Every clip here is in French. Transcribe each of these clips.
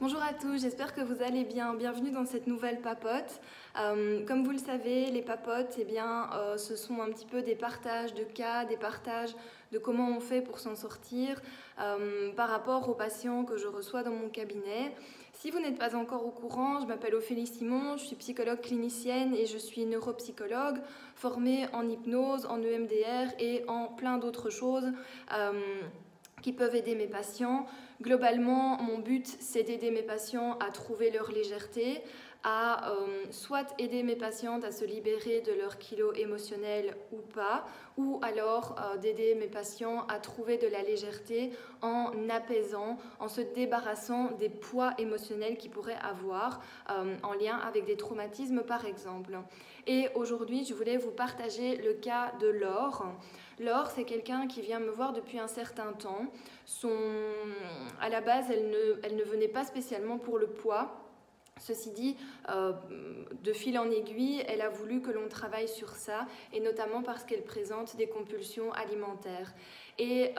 Bonjour à tous, j'espère que vous allez bien. Bienvenue dans cette nouvelle papote. Comme vous le savez, les papotes, ce sont un petit peu des partages de cas, des partages de comment on fait pour s'en sortir par rapport aux patients que je reçois dans mon cabinet. Si vous n'êtes pas encore au courant, je m'appelle Ophélie Simon, je suis psychologue clinicienne et je suis neuropsychologue formée en hypnose, en EMDR et en plein d'autres choses qui peuvent aider mes patients. Globalement, mon but, c'est d'aider mes patients à trouver leur légèreté, à soit aider mes patientes à se libérer de leur kilo émotionnel ou pas, ou alors d'aider mes patients à trouver de la légèreté en apaisant, en se débarrassant des poids émotionnels qu'ils pourraient avoir en lien avec des traumatismes par exemple. Et aujourd'hui, je voulais vous partager le cas de Laure. Laure, c'est quelqu'un qui vient me voir depuis un certain temps. À la base, elle ne venait pas spécialement pour le poids. Ceci dit, de fil en aiguille, elle a voulu que l'on travaille sur ça, et notamment parce qu'elle présente des compulsions alimentaires. Et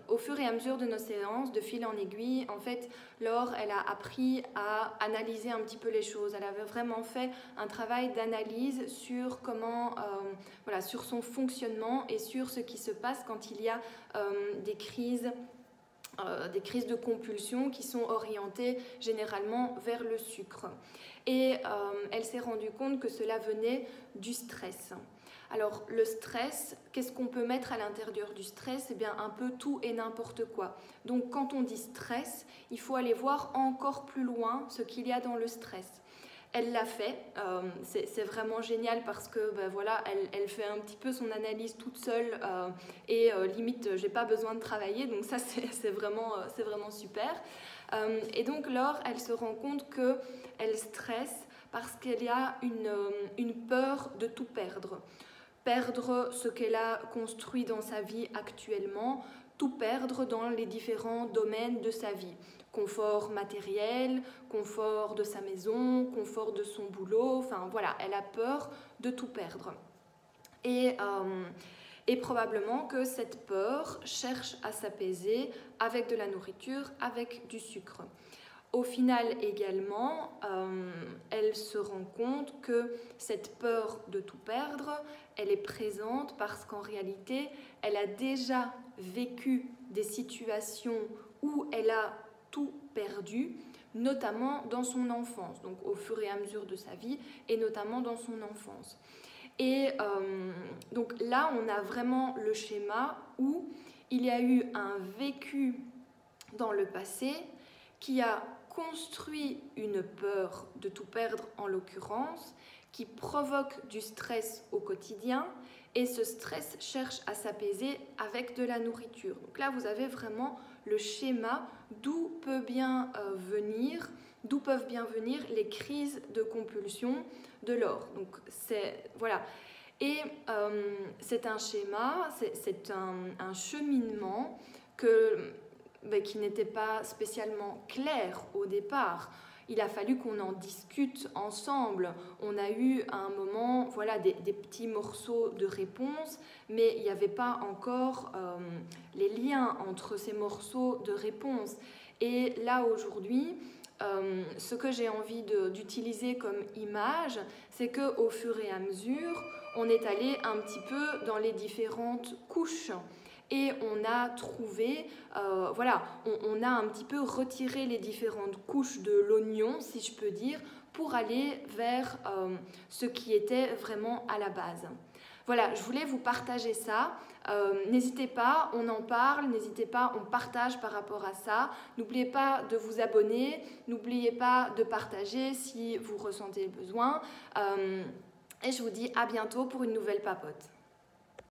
au fur et à mesure de nos séances, de fil en aiguille, en fait, Laure, elle a appris à analyser un petit peu les choses. Elle avait vraiment fait un travail d'analyse sur sur son fonctionnement et sur ce qui se passe quand il y a des crises de compulsion qui sont orientées généralement vers le sucre. Et elle s'est rendue compte que cela venait du stress. Alors le stress, qu'est-ce qu'on peut mettre à l'intérieur du stress? Eh bien un peu tout et n'importe quoi. Donc quand on dit stress, il faut aller voir encore plus loin ce qu'il y a dans le stress. Elle l'a fait, c'est vraiment génial parce que elle fait un petit peu son analyse toute seule et limite j'ai pas besoin de travailler, donc ça c'est vraiment super. Et donc Laure, elle se rend compte qu'elle stresse parce qu'elle y a une peur de tout perdre. Perdre ce qu'elle a construit dans sa vie actuellement, tout perdre dans les différents domaines de sa vie. Confort matériel, confort de sa maison, confort de son boulot, enfin voilà, elle a peur de tout perdre. Et probablement que cette peur cherche à s'apaiser avec de la nourriture, avec du sucre. Au final également, elle se rend compte que cette peur de tout perdre, elle est présente parce qu'en réalité, elle a déjà vécu des situations où elle a tout perdu, notamment dans son enfance, donc au fur et à mesure de sa vie, et notamment dans son enfance. Et donc là, on a vraiment le schéma où il y a eu un vécu dans le passé qui a construit une peur de tout perdre en l'occurrence, qui provoque du stress au quotidien, et ce stress cherche à s'apaiser avec de la nourriture. Donc là, vous avez vraiment le schéma d'où peuvent bien venir les crises de compulsion de Laure. Donc voilà. Et c'est un schéma, c'est un cheminement qui n'était pas spécialement clair au départ. Il a fallu qu'on en discute ensemble. On a eu à un moment des petits morceaux de réponse, mais il n'y avait pas encore les liens entre ces morceaux de réponse. Et là, aujourd'hui, ce que j'ai envie d'utiliser comme image, c'est qu'au fur et à mesure, on est allé un petit peu dans les différentes couches. Et on a trouvé, on a un petit peu retiré les différentes couches de l'oignon, si je peux dire, pour aller vers ce qui était vraiment à la base. Voilà, je voulais vous partager ça. N'hésitez pas, on en parle, n'hésitez pas, on partage par rapport à ça. N'oubliez pas de vous abonner, n'oubliez pas de partager si vous ressentez le besoin. Et je vous dis à bientôt pour une nouvelle papote.